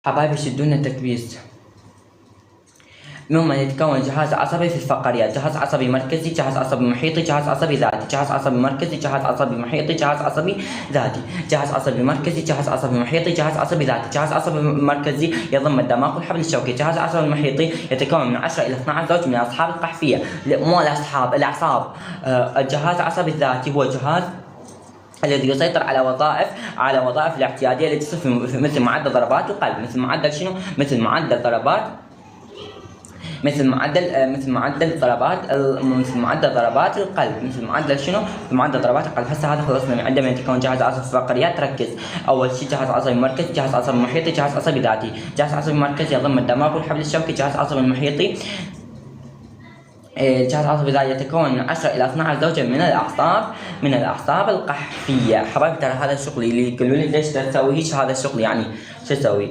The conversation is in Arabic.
حبايبي شدونا التكبيس. مما يتكون جهاز عصبي في الفقريات: جهاز عصبي مركزي، جهاز عصبي محيطي، جهاز عصبي ذاتي. جهاز عصبي مركزي، جهاز عصبي محيطي، جهاز عصبي ذاتي. جهاز عصبي مركزي، جهاز عصبي محيطي، جهاز عصبي ذاتي. جهاز عصبي مركزي يضم الدماغ والحبل الشوكي. جهاز عصبي محيطي يتكون من 10 إلى 12 زوج من أصحاب القحفية، مو الأعصاب. الجهاز العصبي الذاتي هو جهاز الذي يسيطر على وظائف الاعتيادية للجسم مثل معدل ضربات القلب. مثل معدل شنو؟ مثل معدل ضربات القلب. مثل معدل شنو؟ معدل ضربات القلب. هسه هذا خلصنا. عندما يتكون جهاز عصبي في الفقريات ركز. اول شيء جهاز عصبي مركزي، جهاز عصبي محيطي، جهاز عصبي ذاتي. جهاز عصبي مركزي يضم الدماغ والحبل الشوكي. جهاز عصبي محيطي الجهاز العصبي ذا يتكون من 10 إلى 12 زوجا من الأعصاب القحفية. حبايبي ترى هذا الشغل اللي يقولوا لي ليش تسوي هيك، هذا الشغل يعني شو اسوي؟